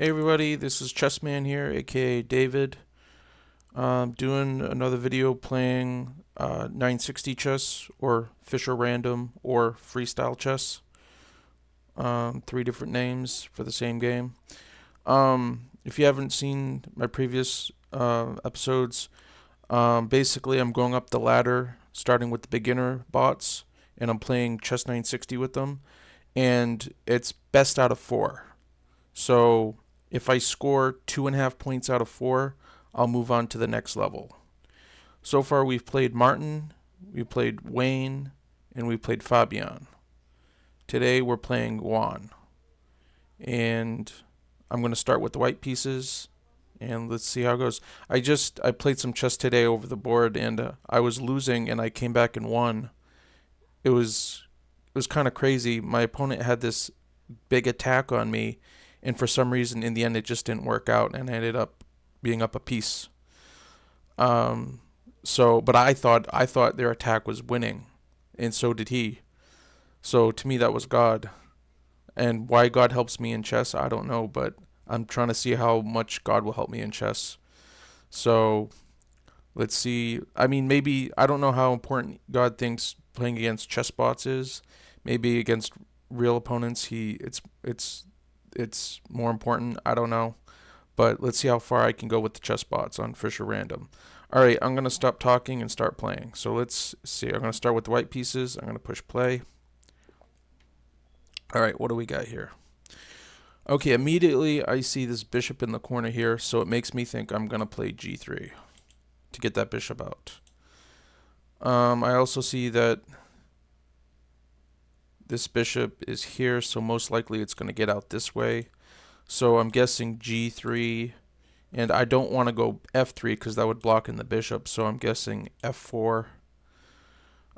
Hey everybody, this is Chessman here, aka David. Doing another video playing 960 chess, or Fischer Random, or Freestyle chess. Three different names for the same game. If you haven't seen my previous episodes, basically I'm going up the ladder, starting with the beginner bots, and I'm playing chess 960 with them, and it's best out of four. So if I score 2.5 points out of four, I'll move on to the next level. So far, we've played Martin, we played Wayne, and we played Fabian. Today, we're playing Juan. And I'm going to start with the white pieces, and let's see how it goes. I played some chess today over the board, and I was losing, and I came back and won. It was kind of crazy. My opponent had this big attack on me, and for some reason in the end it just didn't work out, and I ended up being up a piece. But I thought their attack was winning, and so did he. So to me that was God. And why God helps me in chess, I don't know, but I'm trying to see how much God will help me in chess. So let's see. I mean, maybe I don't know how important God thinks playing against chess bots is. Maybe against real opponents, it's more important. I don't know. But let's see how far I can go with the chess bots on Fischer Random. All right, I'm going to stop talking and start playing. So let's see. I'm going to start with the white pieces. I'm going to push play. All right, what do we got here? Okay, immediately I see this bishop in the corner here, so it makes me think I'm going to play g3 to get that bishop out. I also see that this bishop is here, so most likely it's going to get out this way. So I'm guessing g3, and I don't want to go f3 because that would block in the bishop, so I'm guessing f4.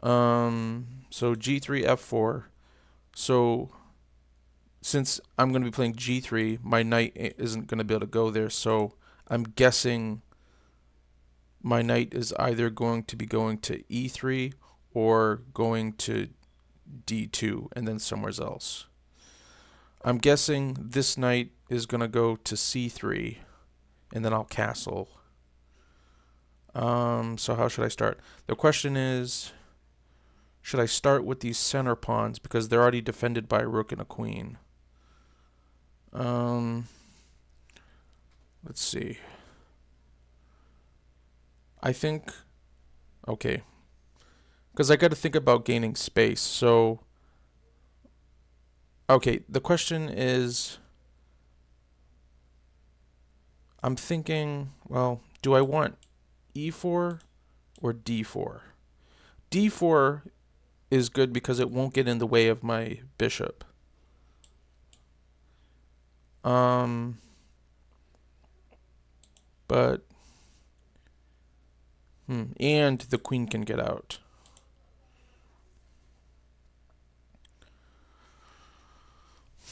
So g3, f4. So since I'm going to be playing g3, my knight isn't going to be able to go there, so I'm guessing my knight is either going to be going to e3 or going to d2 and then somewhere else. I'm guessing this knight is going to go to c3 and then I'll castle. So how should I start? The question is, should I start with these center pawns because they're already defended by a rook and a queen? Let's see. I think, okay, because I got to think about gaining space. So, okay, the question is, I'm thinking, well, do I want e4 or d4? d4 is good because it won't get in the way of my bishop. But and the queen can get out.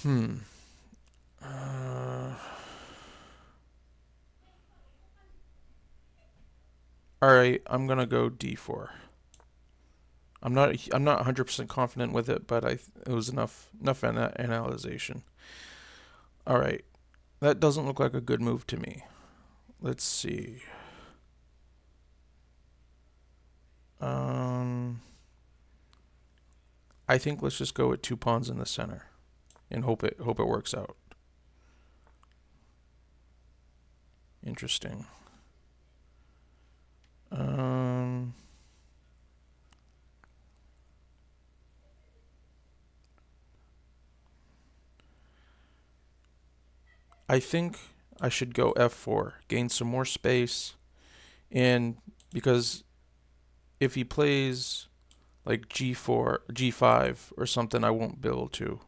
All right, I'm gonna go d4. I'm not 100% confident with it, but it was enough analyzation. All right, that doesn't look like a good move to me. Let's see. I think let's just go with two pawns in the center and hope it works out. Interesting. I think I should go f4, gain some more space, and because if he plays like g4, g5 or something, I won't be able to.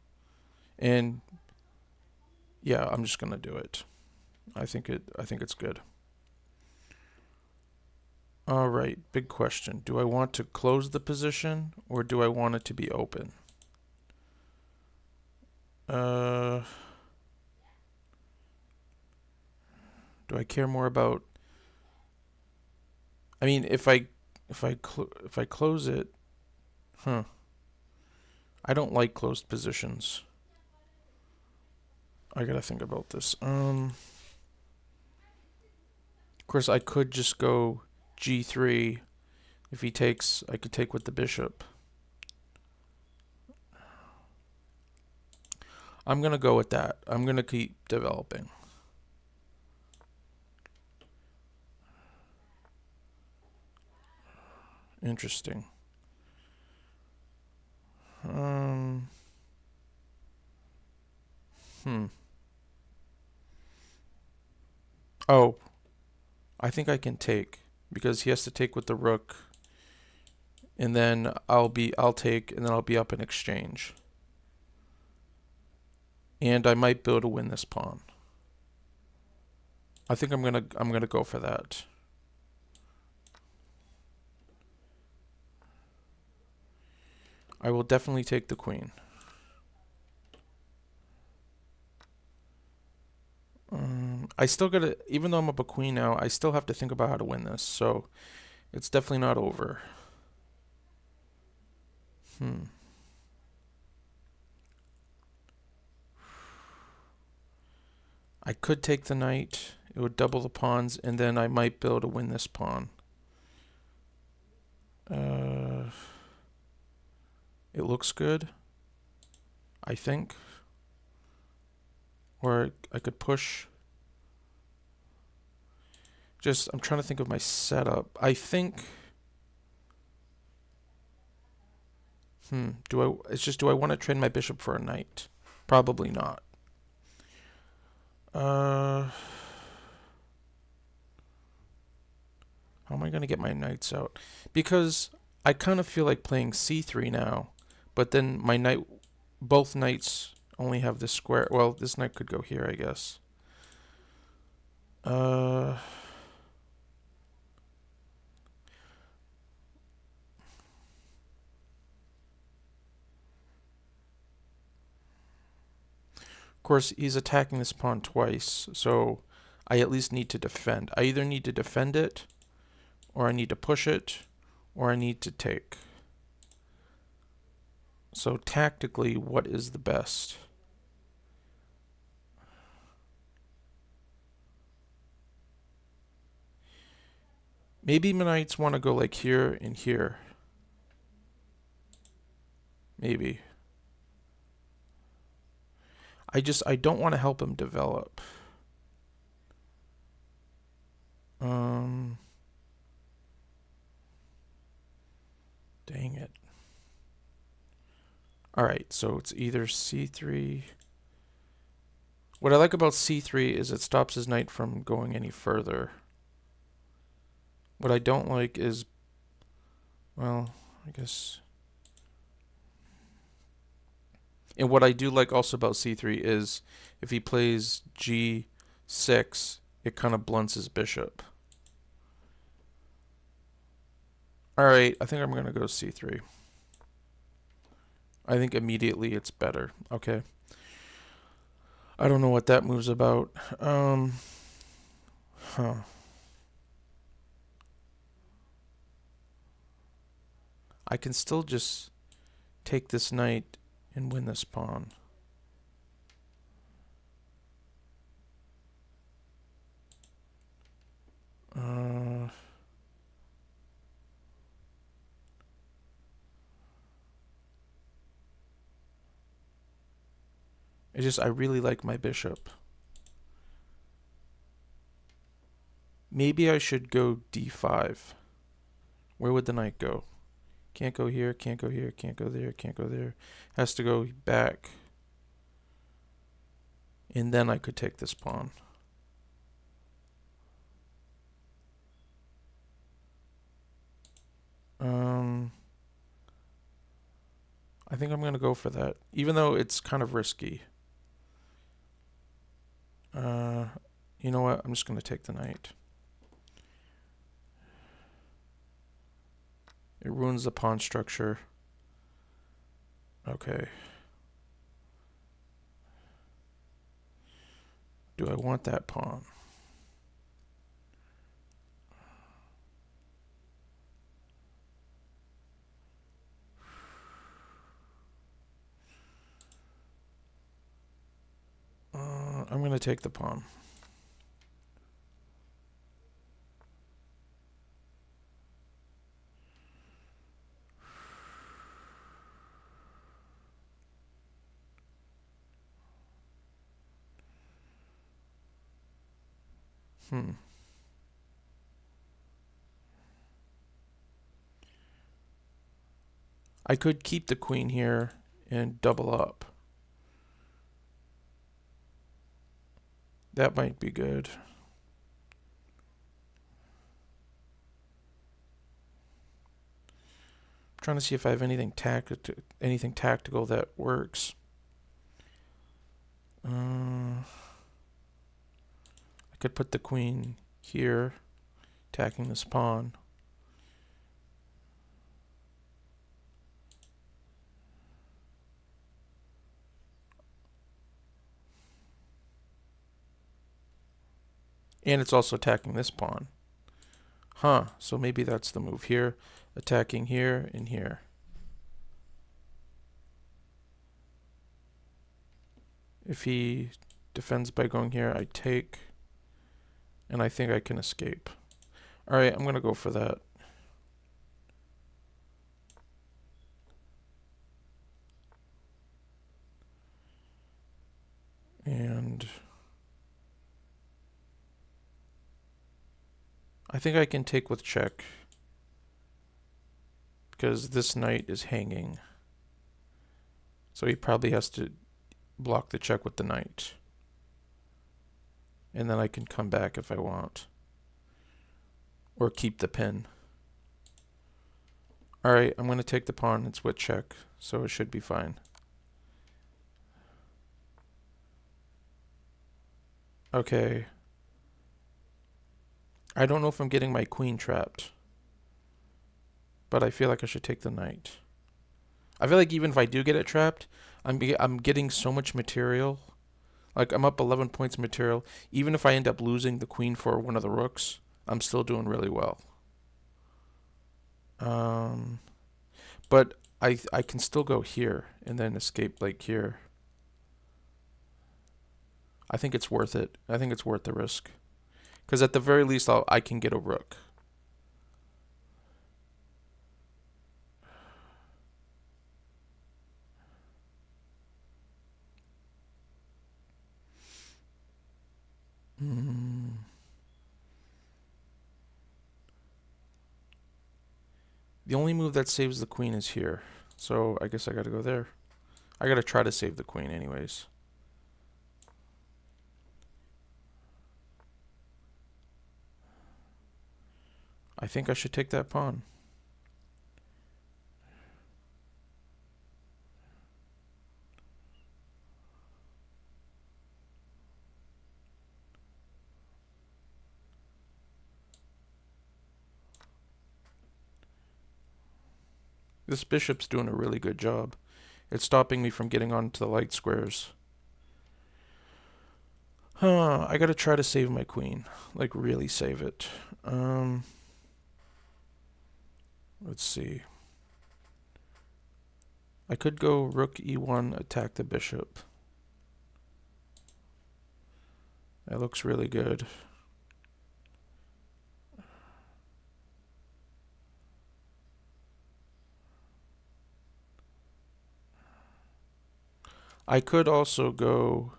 And yeah, I'm just gonna do it. I think it's good. All right, big question. Do I want to close the position or do I want it to be open? Do I care more about? I mean, if I close it, I don't like closed positions. I gotta think about this. Of course, I could just go g3. If he takes, I could take with the bishop. I'm gonna go with that. I'm gonna keep developing. Interesting. Hmm. Oh, I think I can take because he has to take with the rook, and then I'll take, and then I'll be up in exchange. And I might be able to win this pawn. I think I'm gonna go for that. I will definitely take the queen. I still gotta, even though I'm up a queen now, I still have to think about how to win this. So it's definitely not over. I could take the knight. It would double the pawns, and then I might be able to win this pawn. It looks good, I think. Or I could push. I'm trying to think of my setup. I think. Do I want to trade my bishop for a knight? Probably not. How am I going to get my knights out? Because I kind of feel like playing c3 now, but then both knights only have this square. Well, this knight could go here, I guess. Of course, he's attacking this pawn twice, so I at least need to defend. I either need to defend it, or I need to push it, or I need to take. So tactically, what is the best? Maybe my knights want to go like here and here. Maybe. I don't want to help him develop. Dang it. Alright, so it's either c3. What I like about c3 is it stops his knight from going any further. What I don't like is, well, I guess. And what I do like also about c3 is if he plays g6, it kind of blunts his bishop. Alright, I think I'm going to go c3. I think immediately it's better. Okay. I don't know what that move's about. I can still just take this knight and win this pawn. I really like my bishop. Maybe I should go d5. Where would the knight go? Can't go here, can't go here, can't go there, can't go there. Has to go back. And then I could take this pawn. I think I'm going to go for that, even though it's kind of risky. You know what? I'm just going to take the knight. It ruins the pawn structure. Okay. Do I want that pawn? going to take the pawn. I could keep the queen here and double up. That might be good. I'm trying to see if I have anything tactical that works. I could put the queen here, attacking this pawn. And it's also attacking this pawn. So maybe that's the move here, attacking here and here. If he defends by going here, I take, and I think I can escape. All right, I'm going to go for that. And I think I can take with check, because this knight is hanging. So he probably has to block the check with the knight. And then I can come back if I want. Or keep the pin. Alright, I'm going to take the pawn. It's with check, so it should be fine. Okay. I don't know if I'm getting my queen trapped. But I feel like I should take the knight. I feel like even if I do get it trapped, I'm getting so much material. Like, I'm up 11 points of material. Even if I end up losing the queen for one of the rooks, I'm still doing really well. But I can still go here and then escape like here. I think it's worth it. I think it's worth the risk. Because at the very least, I can get a rook. The only move that saves the queen is here. So I guess I gotta go there. I gotta try to save the queen anyways. I think I should take that pawn. This bishop's doing a really good job. It's stopping me from getting onto the light squares. I gotta try to save my queen. Like, really save it. Let's see. I could go rook e1, attack the bishop. That looks really good. I could also go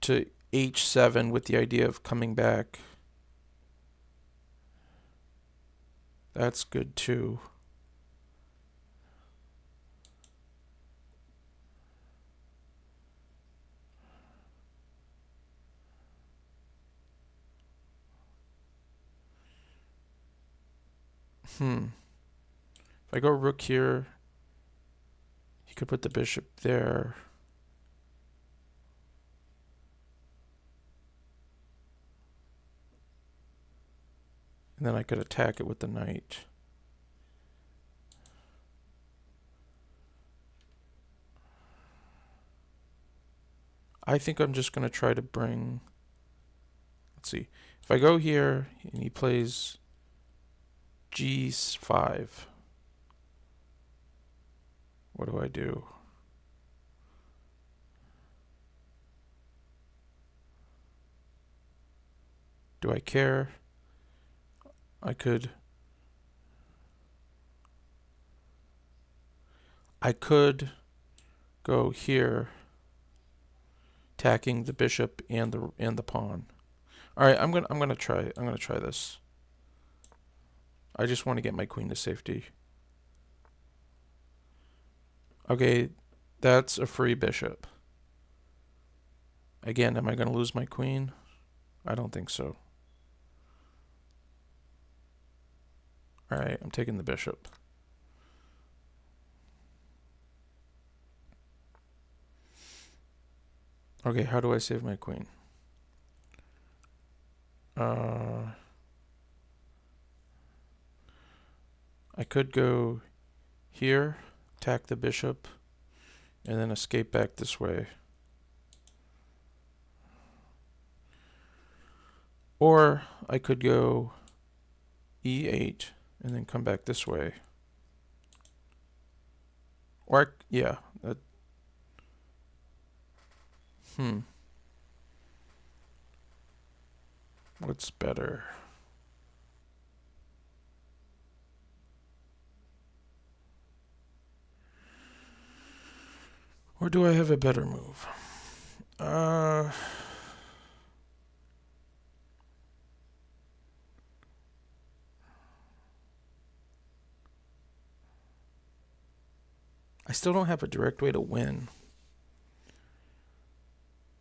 to h7 with the idea of coming back. That's good too. If I go rook here, he could put the bishop there. And then I could attack it with the knight. I think I'm just going to try to bring... Let's see. If I go here and he plays g5, what do I do? Do I care? I could go here, attacking the bishop and the pawn. All right, I'm gonna try this. I just want to get my queen to safety. Okay, that's a free bishop. Again, am I gonna lose my queen? I don't think so. All right, I'm taking the bishop. Okay, how do I save my queen? I could go here, attack the bishop, and then escape back this way. Or I could go e8 and then come back this way. Or, yeah. What's better? Or do I have a better move? I still don't have a direct way to win.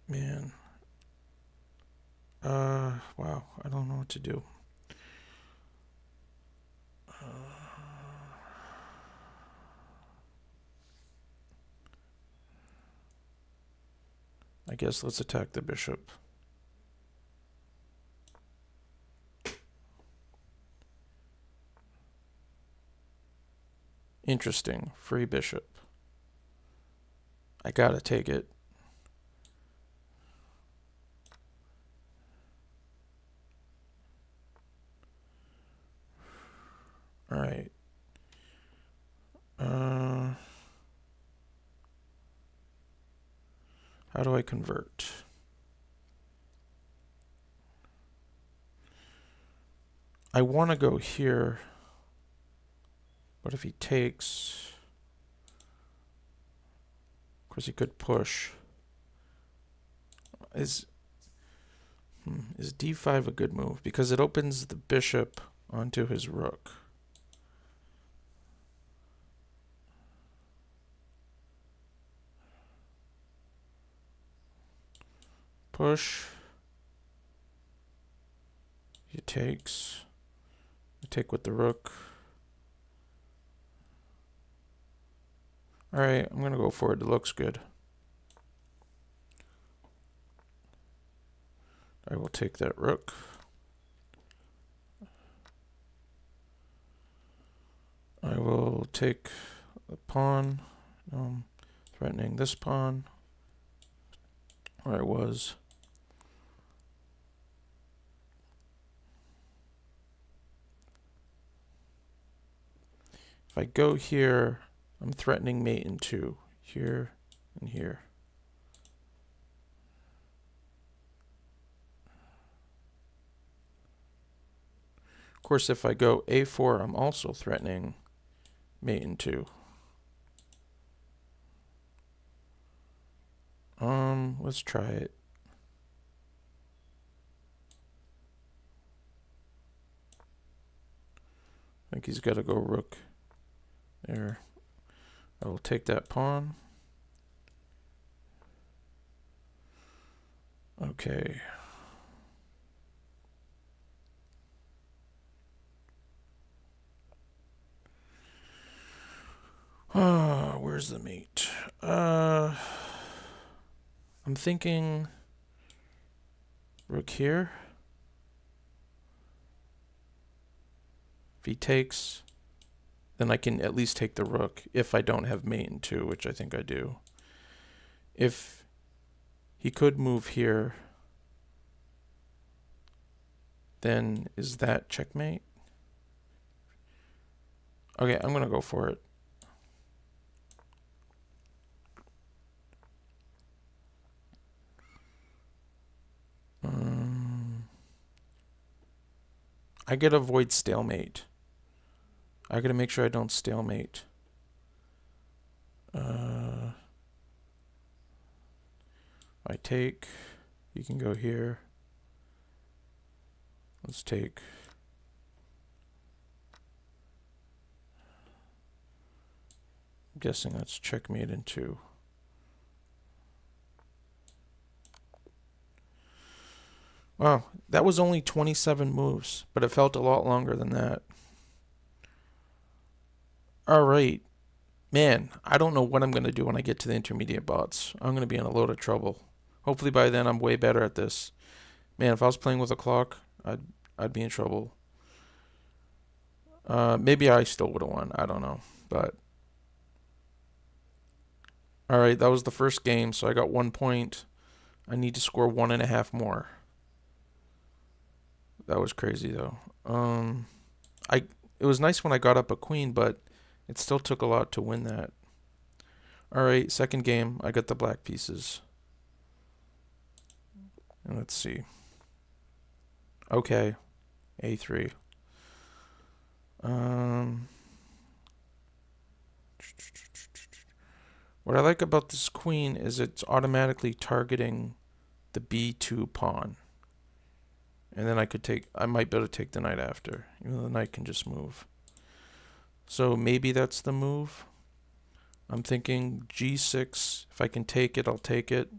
Man. Wow. I don't know what to do. I guess let's attack the bishop. Interesting. Free bishop. I gotta take it. All right. How do I convert? I want to go here, but if he takes, of course he could push. Is d5 a good move? Because it opens the bishop onto his rook. Push. He takes. I take with the rook. Alright, I'm going to go for it. It looks good. I will take that rook. I will take the pawn, threatening this pawn, where I was. If I go here, I'm threatening mate in two, here and here. Of course, if I go a4, I'm also threatening mate in two. Let's try it. I think he's got to go rook there. I will take that pawn. Okay. Where's the mate? I'm thinking rook here. If he takes, then I can at least take the rook if I don't have mate in two, which I think I do. If he could move here, then is that checkmate? Okay, I'm going to go for it. I gotta avoid stalemate. I gotta make sure I don't stalemate. I take, you can go here. Let's take. I'm guessing that's checkmate in 2. Wow, that was only 27 moves, but it felt a lot longer than that. Alright. Man, I don't know what I'm going to do when I get to the intermediate bots. I'm going to be in a load of trouble. Hopefully by then I'm way better at this. Man, if I was playing with a clock, I'd be in trouble. Maybe I still would have won. I don't know. But alright, that was the first game, so I got 1 point. I need to score 1.5 more. That was crazy though. It was nice when I got up a queen, but it still took a lot to win that. Alright, second game. I got the black pieces. And let's see. Okay. A3. What I like about this queen is it's automatically targeting the B2 pawn. And then I might be able to take the knight after, even though the knight can just move. So maybe that's the move. I'm thinking G6. If I can take it, I'll take it.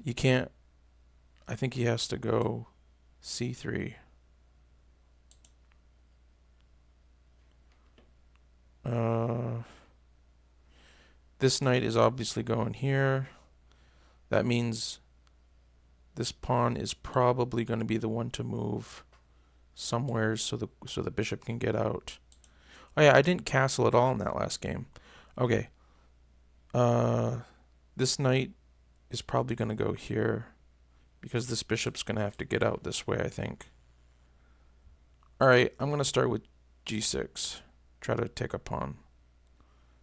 You can't. I think he has to go C3. This knight is obviously going here. That means this pawn is probably going to be the one to move somewhere so the bishop can get out. Oh yeah, I didn't castle at all in that last game. Okay. This knight is probably going to go here because this bishop's going to have to get out this way, I think. Alright, I'm going to start with G6. Try to take a pawn.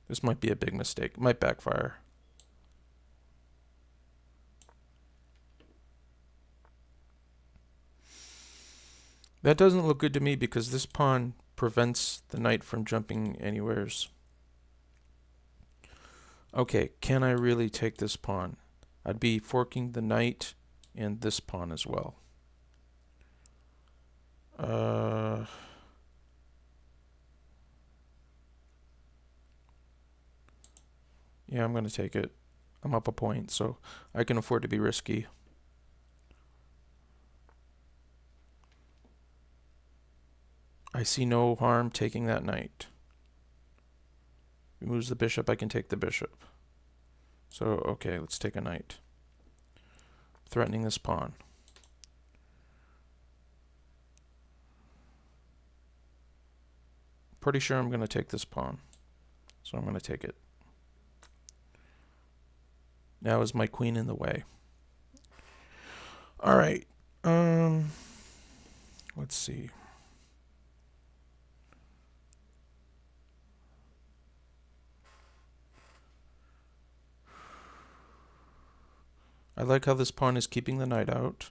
This might be a big mistake. It might backfire. That doesn't look good to me because this pawn prevents the knight from jumping anywheres. Okay, can I really take this pawn? I'd be forking the knight and this pawn as well. Yeah, I'm going to take it. I'm up a point, so I can afford to be risky. I see no harm taking that knight. If he moves the bishop, I can take the bishop. So, okay, let's take a knight. Threatening this pawn. Pretty sure I'm going to take this pawn. So I'm going to take it. Now is my queen in the way? Alright. Let's see. I like how this pawn is keeping the knight out.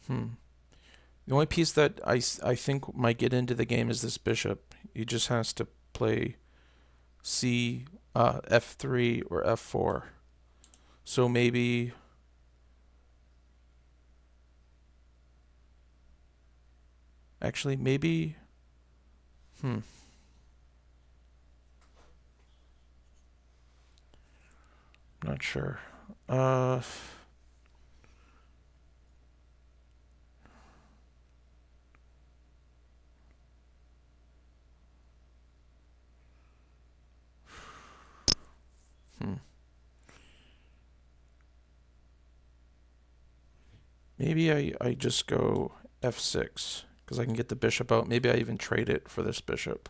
The only piece that I think might get into the game is this bishop. He just has to play F3 or F4. So maybe... Actually, maybe... Not sure. Maybe I just go F6 because I can get the bishop out. Maybe I even trade it for this bishop.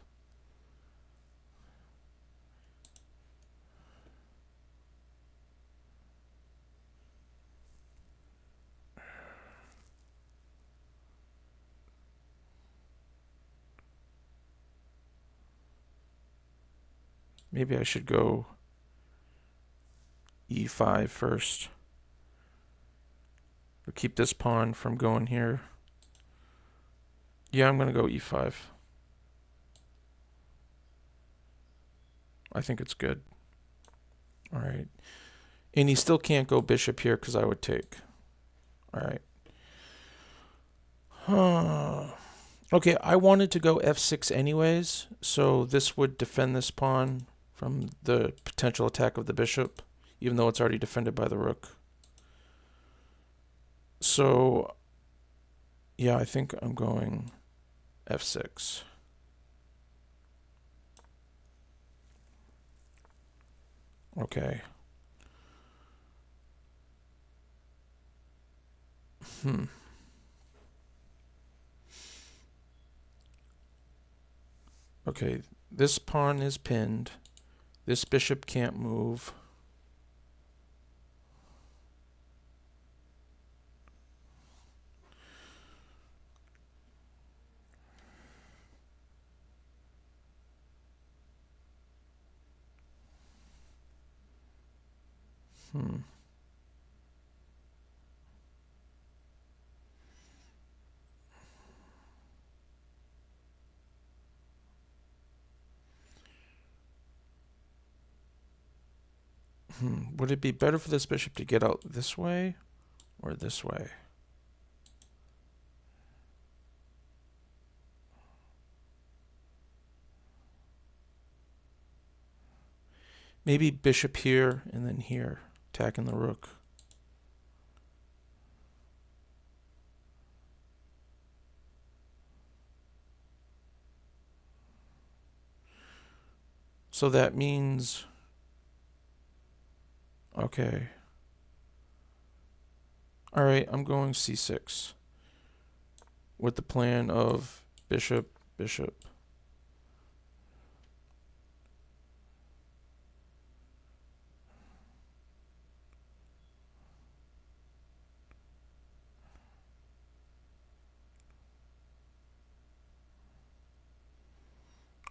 Maybe I should go E5 first. Or keep this pawn from going here. Yeah, I'm going to go e5. I think it's good. All right. And he still can't go bishop here because I would take. All right. Okay, I wanted to go f6 anyways, so this would defend this pawn from the potential attack of the bishop, even though it's already defended by the rook. So, yeah, I think I'm going f6. Okay. Okay, this pawn is pinned. This bishop can't move. Would it be better for this bishop to get out this way or this way? Maybe bishop here and then here, attacking the rook. So that means, okay. All right, I'm going c6 with the plan of bishop, bishop.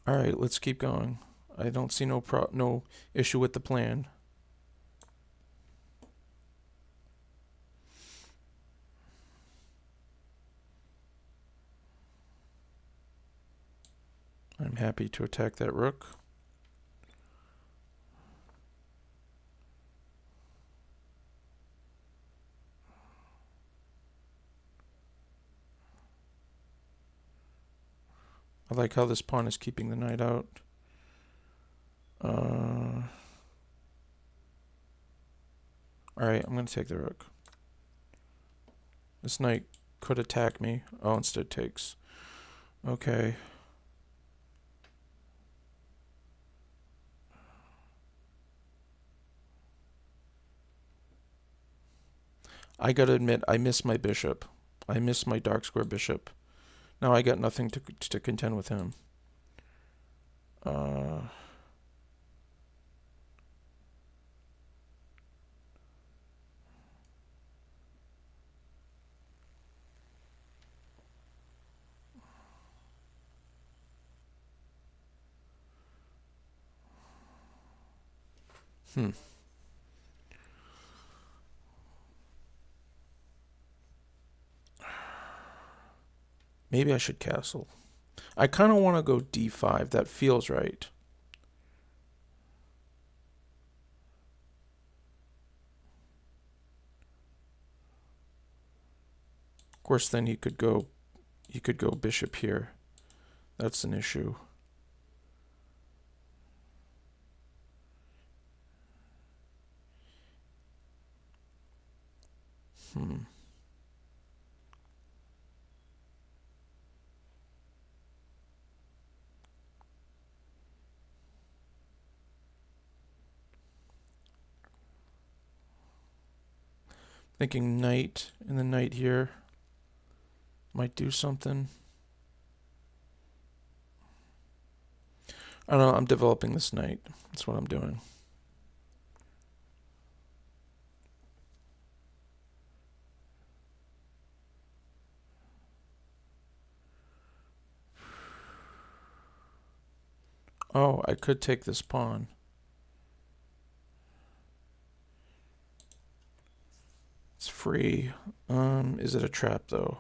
All right, let's keep going. I don't see no issue with the plan. I'm happy to attack that rook. I like how this pawn is keeping the knight out. All right, I'm going to take the rook. This knight could attack me. Oh, instead takes. Okay. I gotta admit, I miss my bishop. I miss my dark square bishop. Now I got nothing to contend with him. Maybe I should castle. I kind of want to go d5. That feels right. Of course, then he could go bishop here. That's an issue. Thinking knight and the knight here might do something. I don't know. I'm developing this knight. That's what I'm doing. Oh, I could take this pawn. It's free. Is it a trap though?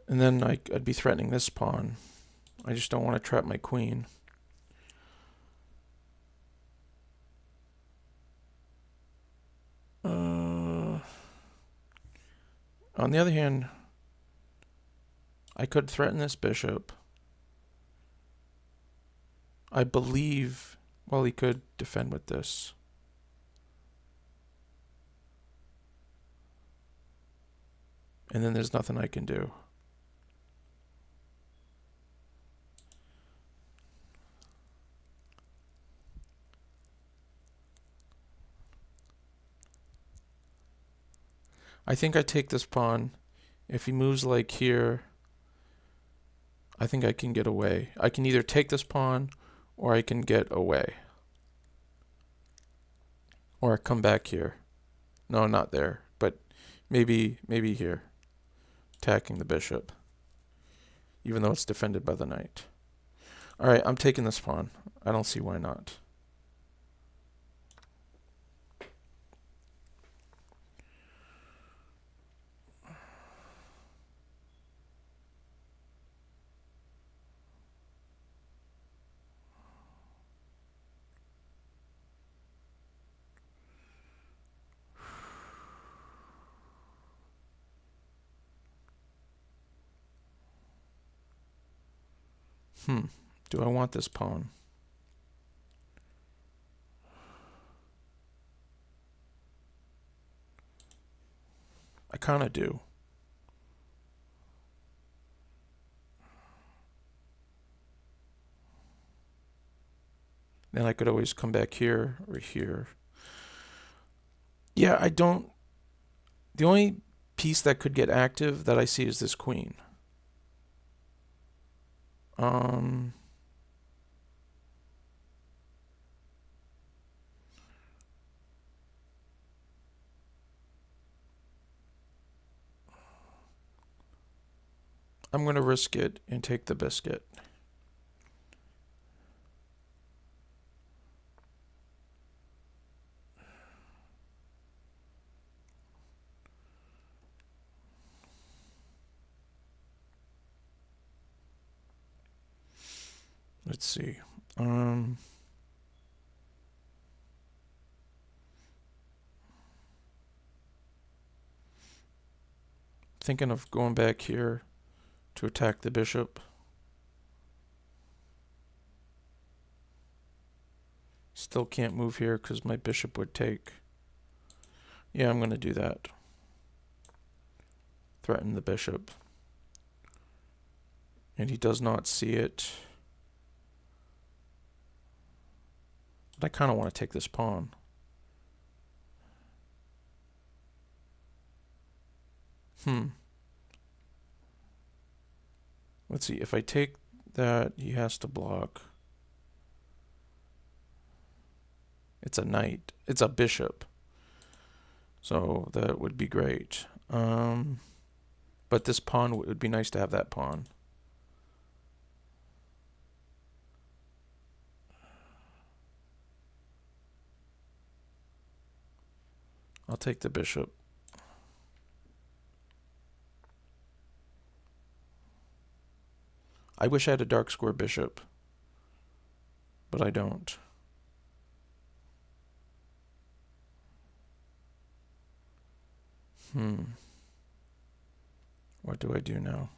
And then I'd be threatening this pawn. I just don't want to trap my queen. On the other hand, I could threaten this bishop. I believe, well, he could defend with this. And then there's nothing I can do. I think I take this pawn. If he moves like here, I think I can get away. I can either take this pawn or I can get away. Or come back here. No, not there, but maybe here. Attacking the bishop. Even though it's defended by the knight. Alright, I'm taking this pawn. I don't see why not. Do I want this pawn? I kind of do. Then I could always come back here or here. Yeah, I don't... The only piece that could get active that I see is this queen. I'm going to risk it and take the biscuit. Let's see. Thinking of going back here to attack the bishop. Still can't move here because my bishop would take. Yeah, I'm going to do that. Threaten the bishop. And he does not see it. But I kind of want to take this pawn. Let's see, if I take that, he has to block. It's a knight. It's a bishop. So that would be great. But this pawn, it would be nice to have that pawn. I'll take the bishop. I wish I had a dark square bishop, but I don't. What do I do now?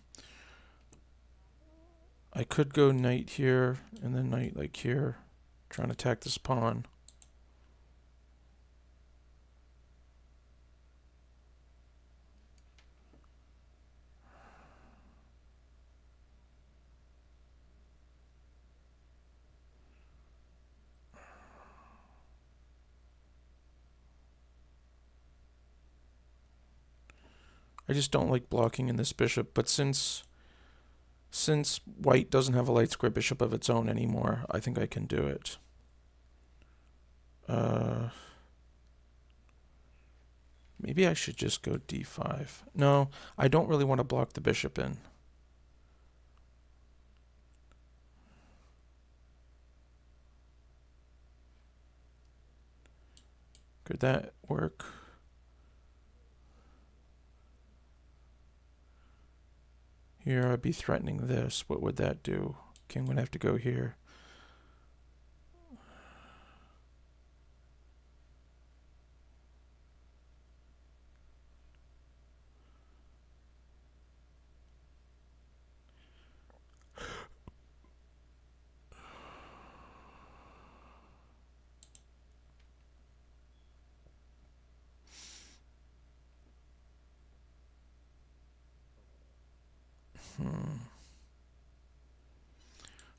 I could go knight here and then knight like here, trying to attack this pawn. I just don't like blocking in this bishop, but since white doesn't have a light square bishop of its own anymore, I think I can do it. Maybe I should just go d5. No, I don't really want to block the bishop in. Could that work? Here I'd be threatening this. What would that do? King would have to go here.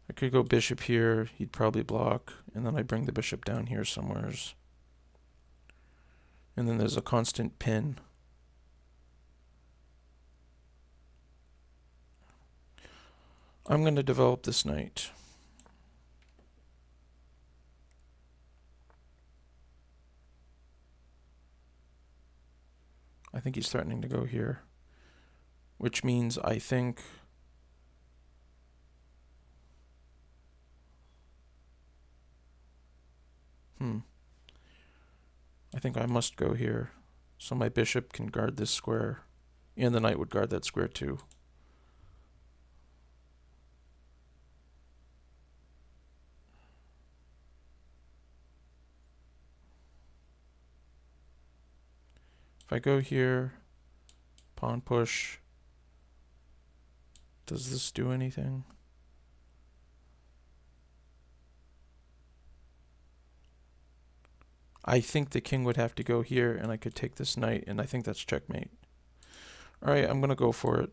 I could go bishop here. He'd probably block. And then I bring the bishop down here somewheres. And then there's a constant pin. I'm going to develop this knight. I think he's threatening to go here, which means I think I think I must go here, so my bishop can guard this square, and the knight would guard that square too. If I go here, pawn push, does this do anything? I think the king would have to go here, and I could take this knight, and I think that's checkmate. All right, I'm going to go for it.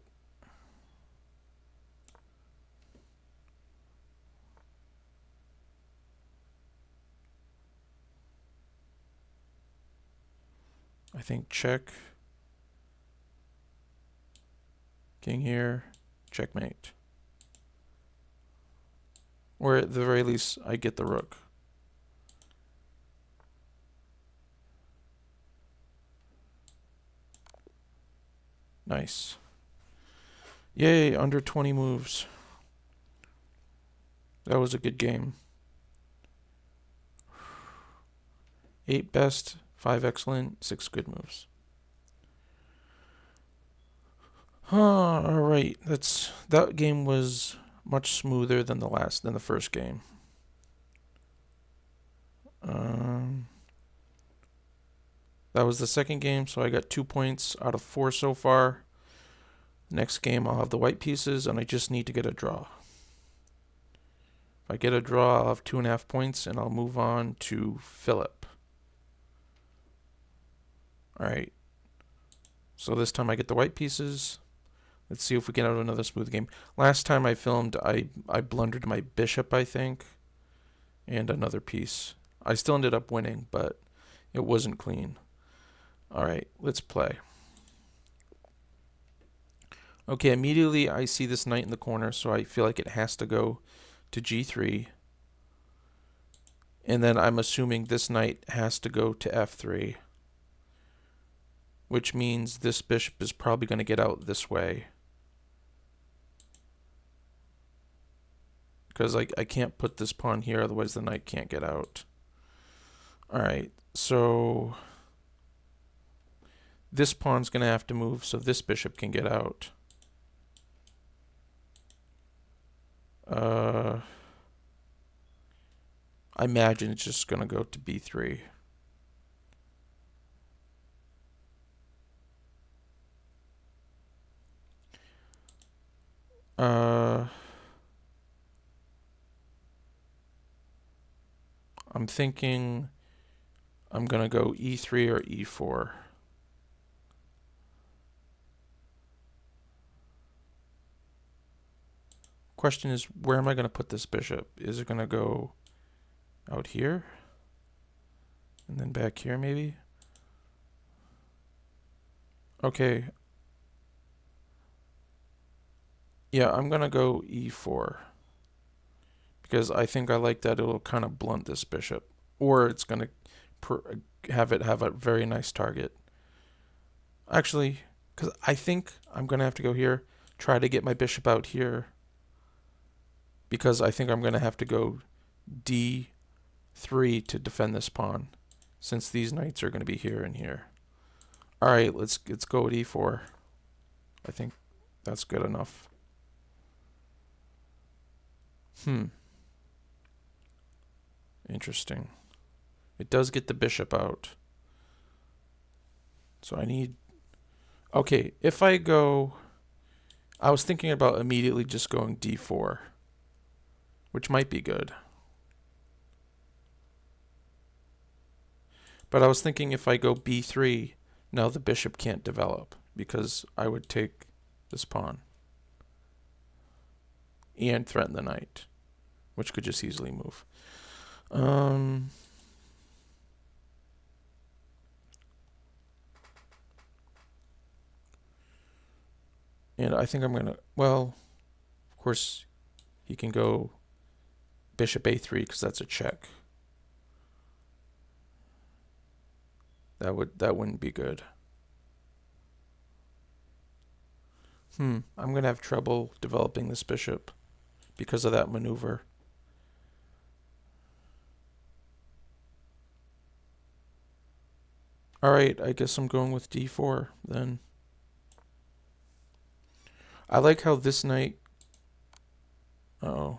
I think check. King here, checkmate. Or at the very least, I get the rook. Nice. Yay, under 20 moves. That was a good game. 8 best, 5 excellent, 6 good moves. Alright, that game was much smoother than the first game. That was the second game, so I got 2 points out of 4 so far. Next game, I'll have the white pieces, and I just need to get a draw. If I get a draw, I'll have 2.5 points, and I'll move on to Philip. Alright. So this time I get the white pieces. Let's see if we can have another smooth game. Last time I filmed, I blundered my bishop, I think, and another piece. I still ended up winning, but it wasn't clean. Alright, let's play. Okay, immediately I see this knight in the corner, so I feel like it has to go to g3. And then I'm assuming this knight has to go to f3, which means this bishop is probably going to get out this way. Because I can't put this pawn here, otherwise the knight can't get out. Alright, so this pawn's going to have to move so this bishop can get out. I imagine it's just going to go to b3. I'm thinking I'm going to go e3 or e4. Question is, where am I going to put this bishop? Is it going to go out here? And then back here, maybe? Okay. Yeah, I'm going to go e4. Because I think I like that it'll kind of blunt this bishop. Or it's going to have it have a very nice target. Actually, because I think I'm going to have to go here, try to get my bishop out here. Because I think I'm going to have to go d3 to defend this pawn. since these knights are going to be here and here. All right, let's go at e4. I think that's good enough. Interesting. It does get the bishop out. So I need... Okay, if I go... I was thinking about immediately just going d4, which might be good. But I was thinking if I go b3, now the bishop can't develop because I would take this pawn and threaten the knight, which could just easily move. And I think I'm going to, well, of course, he can go bishop a3 because that's a check. That wouldn't be good. I'm going to have trouble developing this bishop because of that maneuver. All right, I guess I'm going with d4 then. I like how this knight... Uh-oh.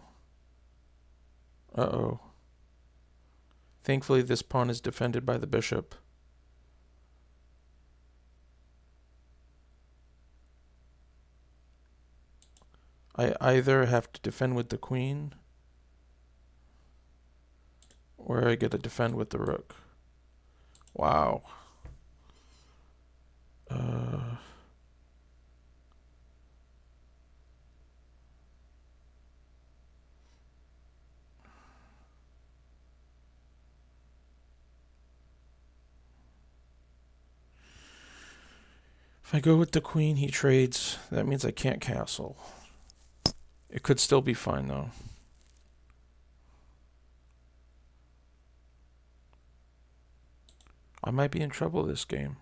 Uh-oh. Thankfully, this pawn is defended by the bishop. I either have to defend with the queen, or I get to defend with the rook. Wow. If I go with the queen, he trades. That means I can't castle. It could still be fine, though. I might be in trouble this game.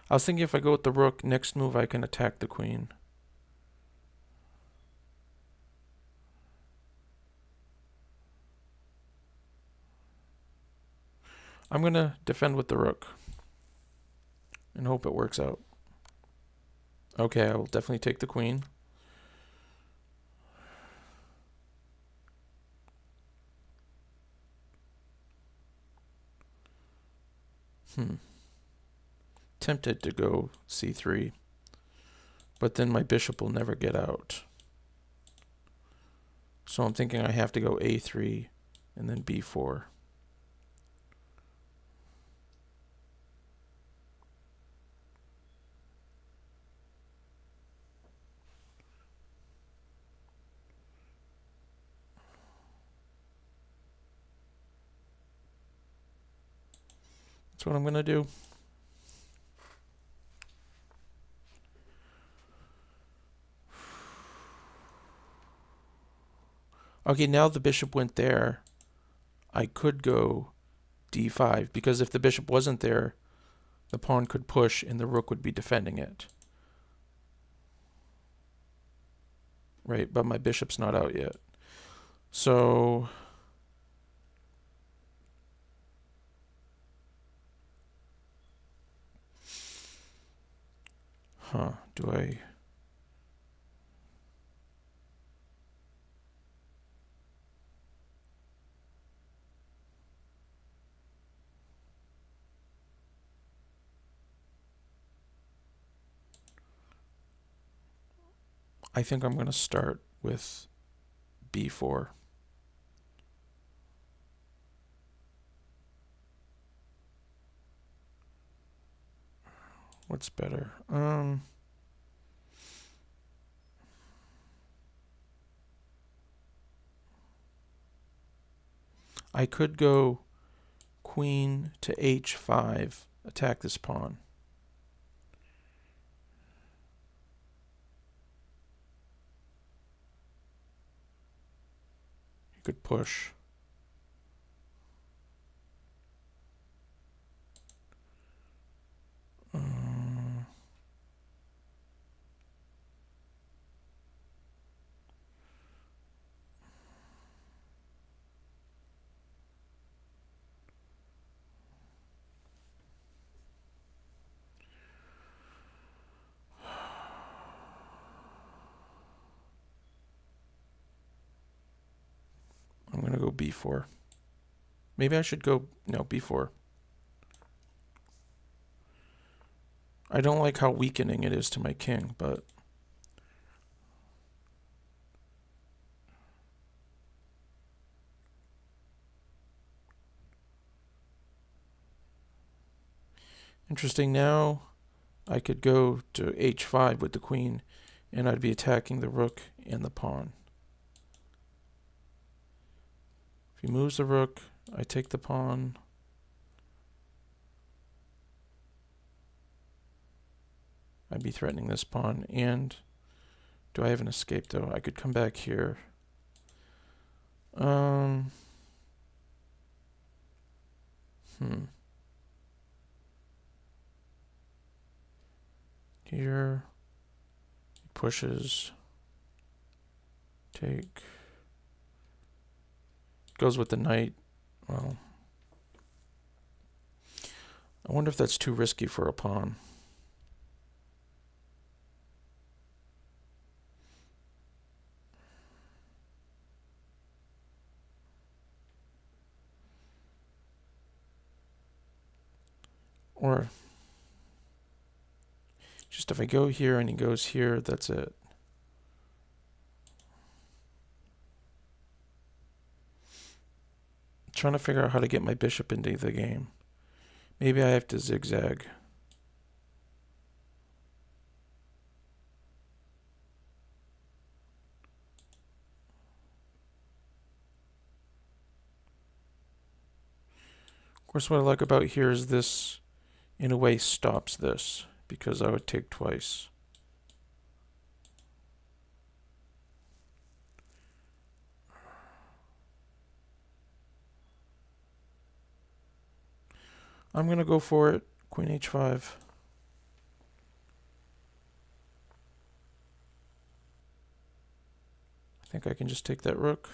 I was thinking if I go with the rook, next move I can attack the queen. I'm going to defend with the rook and hope it works out. Okay, I will definitely take the queen. Tempted to go c3, but then my bishop will never get out. So I'm thinking I have to go a3 and then b4. That's what I'm going to do. Okay, now the bishop went there. I could go d5, because if the bishop wasn't there, the pawn could push and the rook would be defending it. Right, but my bishop's not out yet. So... do I... I think I'm going to start with b4. What's better? I could go queen to h5, attack this pawn. You could push. go b4. Maybe I should go, no, b4. I don't like how weakening it is to my king, but interesting. Now I could go to h5 with the queen, and I'd be attacking the rook and the pawn. If he moves the rook, I take the pawn. I'd be threatening this pawn. And do I have an escape, though? I could come back here. Here, he pushes, take, goes with the knight. Well, I wonder if that's too risky for a pawn. Or just if I go here and he goes here, that's it. I'm trying to figure out how to get my bishop into the game. Maybe I have to zigzag. Of course, what I like about here is this, in a way, stops this, because I would take twice. I'm going to go for it. Queen h5. I think I can just take that rook.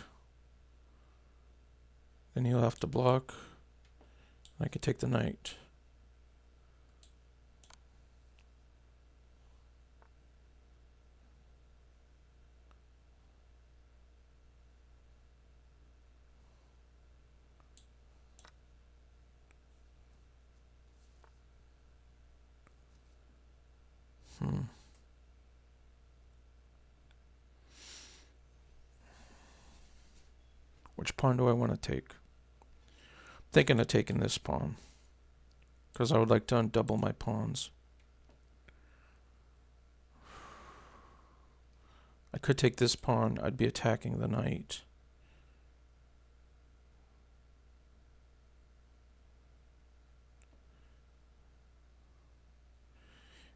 Then he'll have to block. I could take the knight. Which pawn do I want to take? I'm thinking of taking this pawn, because I would like to undouble my pawns. I could take this pawn. I'd be attacking the knight.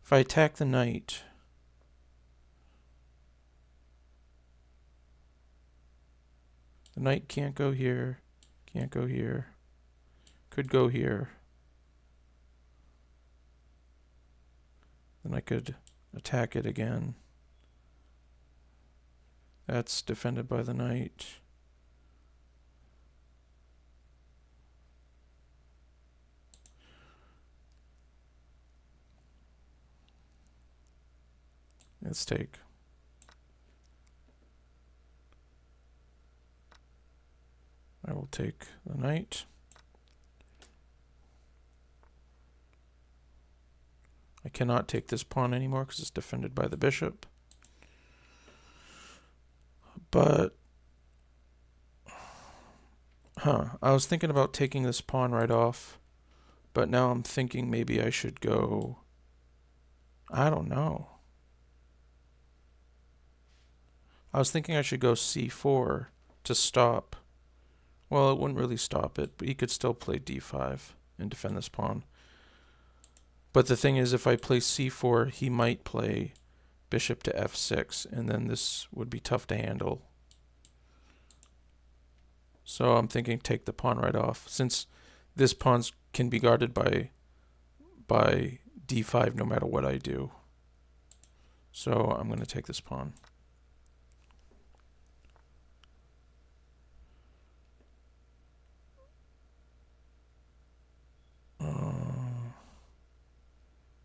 If I attack the knight, the knight can't go here, can't go here, could go here. Then I could attack it again. That's defended by the knight. Let's take. I will take the knight. I cannot take this pawn anymore because it's defended by the bishop. But, I was thinking about taking this pawn right off, but now I'm thinking maybe I should go, I don't know. I was thinking I should go c4 to stop. Well, it wouldn't really stop it, but he could still play d5 and defend this pawn. But the thing is, if I play c4, he might play bishop to f6, and then this would be tough to handle. So I'm thinking take the pawn right off, since this pawn can be guarded by d5 no matter what I do. So I'm going to take this pawn.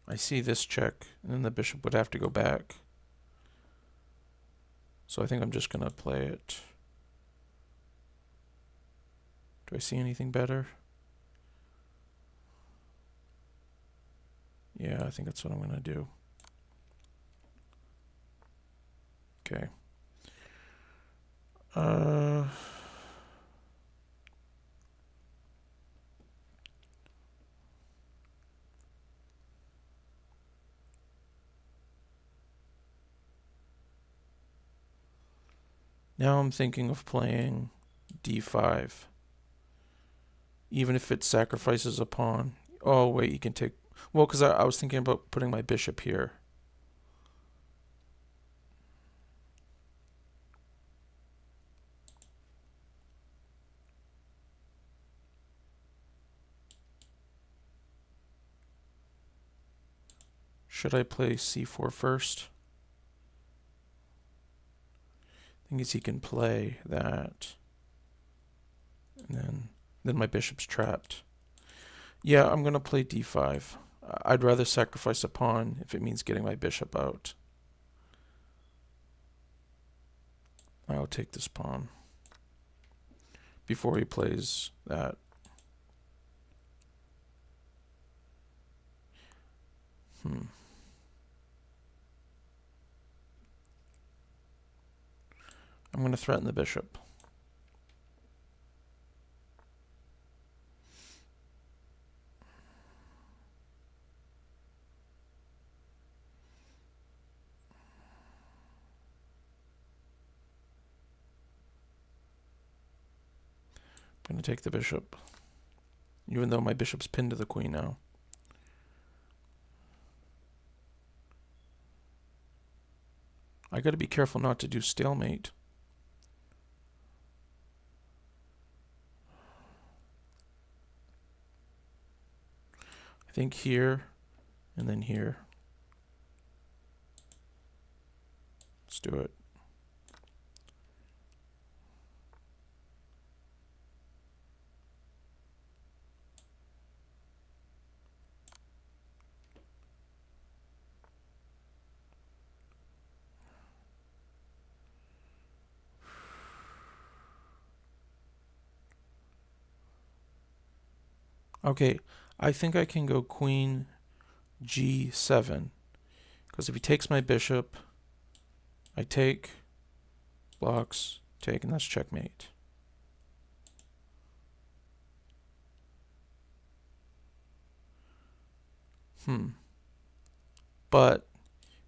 I see this check, and then the bishop would have to go back. So I think I'm just going to play it. Do I see anything better? Yeah, I think that's what I'm going to do. Okay. Now I'm thinking of playing d5. Even if it sacrifices a pawn. Oh, wait, you can take... Well, because I was thinking about putting my bishop here. Should I play c4 first? I think he can play that. And then my bishop's trapped. Yeah, I'm going to play d5. I'd rather sacrifice a pawn if it means getting my bishop out. I'll take this pawn before he plays that. I'm going to threaten the bishop. I'm going to take the bishop, even though my bishop's pinned to the queen now. I got to be careful not to do stalemate. I think here and then here. Let's do it. Okay, I think I can go queen g7, because if he takes my bishop, I take, blocks, take, and that's checkmate. But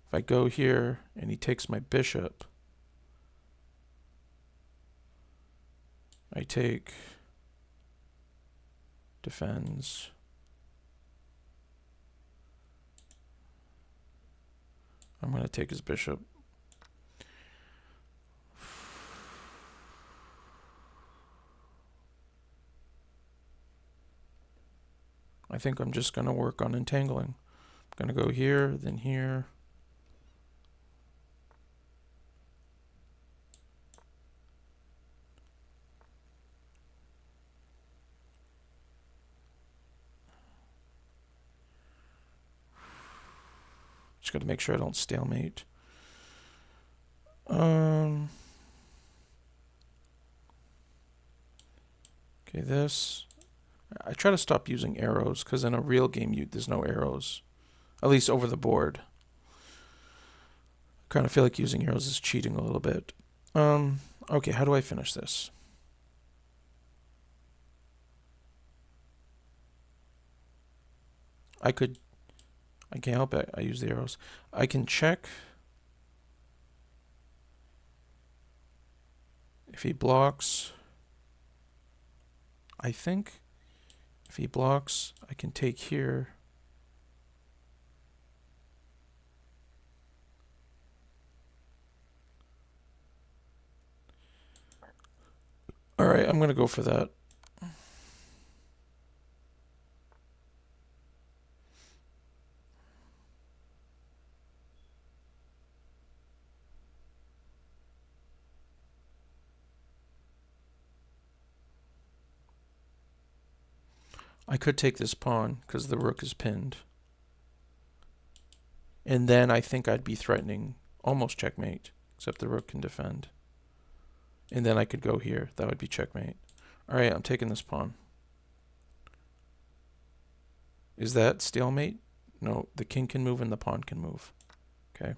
if I go here and he takes my bishop, I take, defends. I'm going to take his bishop. I think I'm just going to work on entangling. I'm going to go here, then here. Just got to make sure I don't stalemate. Okay, this. I try to stop using arrows, because in a real game there's no arrows. At least over the board. I kind of feel like using arrows is cheating a little bit. Okay, how do I finish this? I can't help it. I use the arrows. I can check if he blocks. I think if he blocks, I can take here. All right, I'm going to go for that. I could take this pawn because the rook is pinned. And then I think I'd be threatening almost checkmate, except the rook can defend. And then I could go here. That would be checkmate. Alright, I'm taking this pawn. Is that stalemate? No, the king can move and the pawn can move. Okay.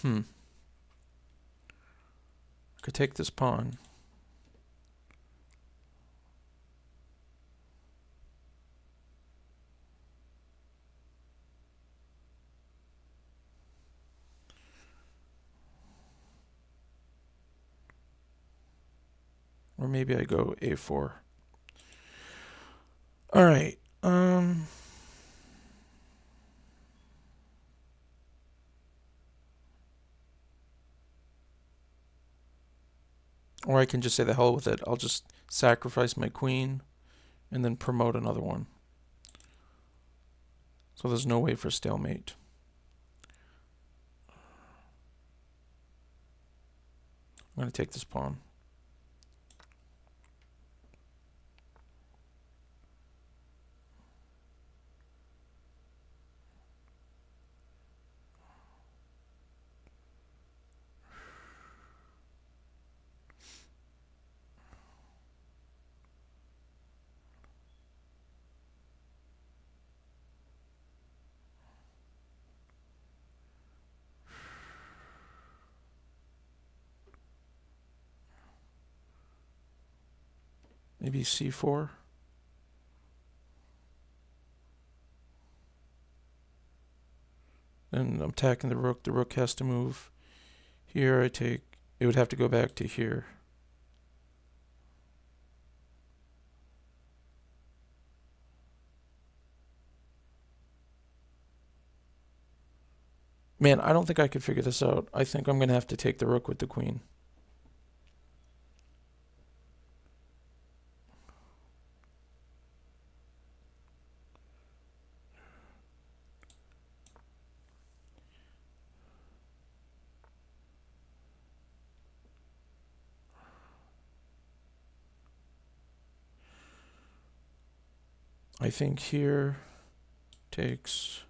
I could take this pawn. Or maybe I go a4. Alright. Or I can just say the hell with it. I'll just sacrifice my queen and then promote another one. So there's no way for stalemate. I'm going to take this pawn. Maybe c4. Then I'm attacking the rook. The rook has to move. Here I take... It would have to go back to here. Man, I don't think I could figure this out. I think I'm going to have to take the rook with the queen. I think here takes...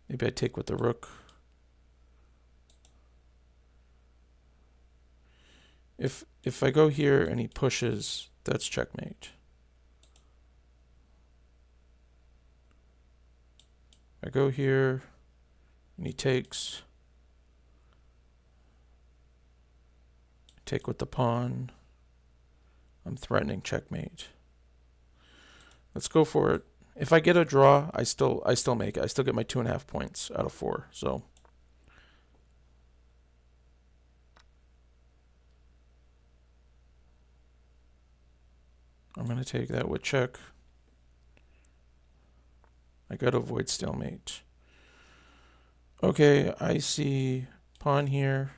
Maybe I take with the rook. If I go here and he pushes, that's checkmate. I go here and he takes. Take with the pawn. I'm threatening checkmate. Let's go for it. If I get a draw, I still make it. I still get my 2.5 points out of 4. So I'm going to take that with check. I got to avoid stalemate. Okay, I see pawn here.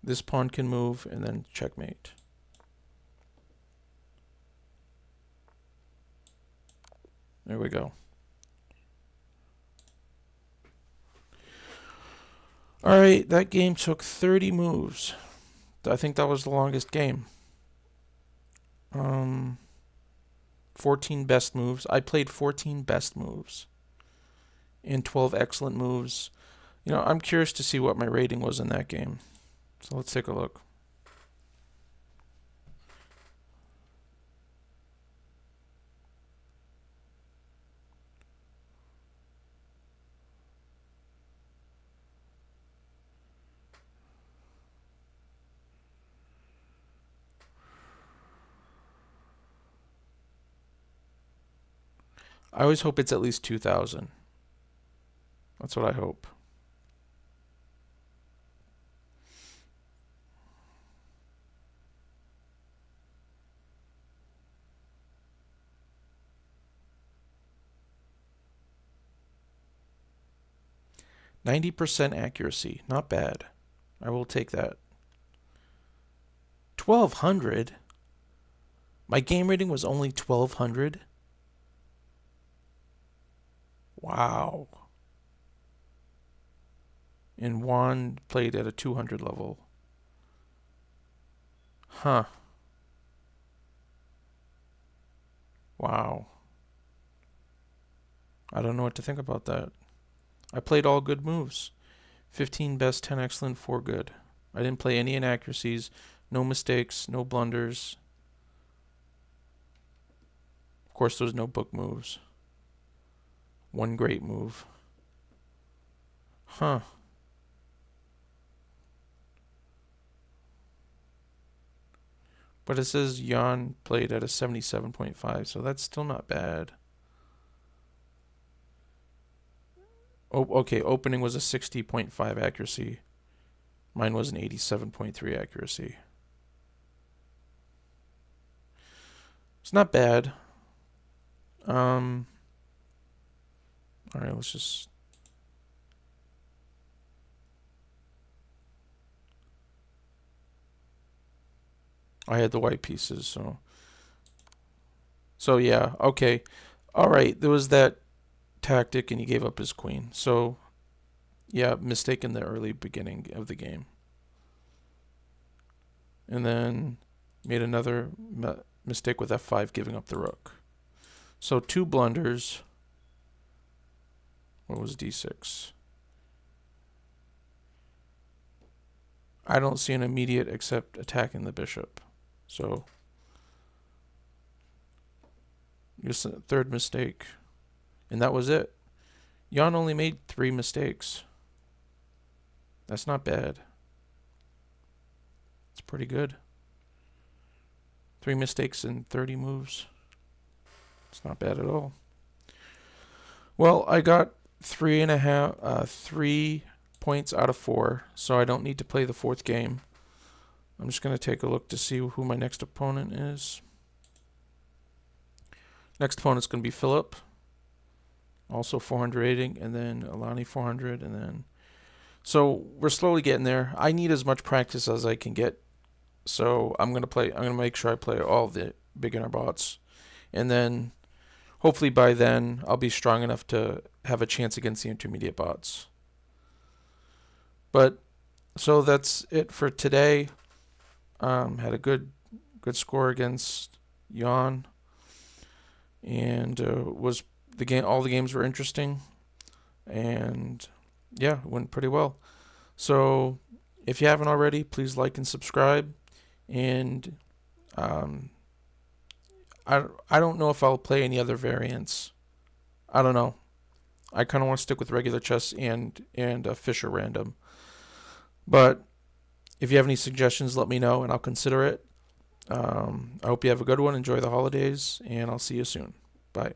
This pawn can move, and then checkmate. There we go. All right, that game took 30 moves. I think that was the longest game. 14 best moves. I played 14 best moves and 12 excellent moves. You know, I'm curious to see what my rating was in that game. So let's take a look. I always hope it's at least 2,000. That's what I hope. %90 accuracy. Not bad. I will take that. 1,200? My game rating was only 1,200? Wow. And Juan played at a 200 level. Huh. Wow. I don't know what to think about that. I played all good moves. 15 best, 10 excellent, 4 good. I didn't play any inaccuracies, no mistakes, no blunders. Of course, there was no book moves. One great move. Huh. But it says Juan played at a 77.5, so that's still not bad. Oh, okay, opening was a 60.5 accuracy. Mine was an 87.3 accuracy. It's not bad. All right, let's just... I had the white pieces, so... So, yeah, okay. All right, there was that tactic, and he gave up his queen. So, yeah, mistake in the early beginning of the game. And then made another mistake with f5, giving up the rook. So 2 blunders. What was d6? I don't see an immediate except attacking the bishop. So, just a third mistake. And that was it. Juan only made 3 mistakes. That's not bad. It's pretty good. 3 mistakes in 30 moves. It's not bad at all. Well, I got 3 points out of 4, so I don't need to play the 4th game. I'm just going to take a look to see who my next opponent is. Next opponent's going to be Philip, also 400 rating, and then Alani 400, and then... So we're slowly getting there. I need as much practice as I can get, so I'm going to make sure I play all the beginner bots, and then hopefully by then I'll be strong enough to have a chance against the intermediate bots. But so that's it for today. Had a good score against Juan, and was the game. All the games were interesting, and yeah, it went pretty well. So if you haven't already, please like and subscribe. And I don't know if I'll play any other variants. I don't know. I kind of want to stick with regular chess and Fischer Random. But if you have any suggestions, let me know and I'll consider it. I hope you have a good one. Enjoy the holidays, and I'll see you soon. Bye.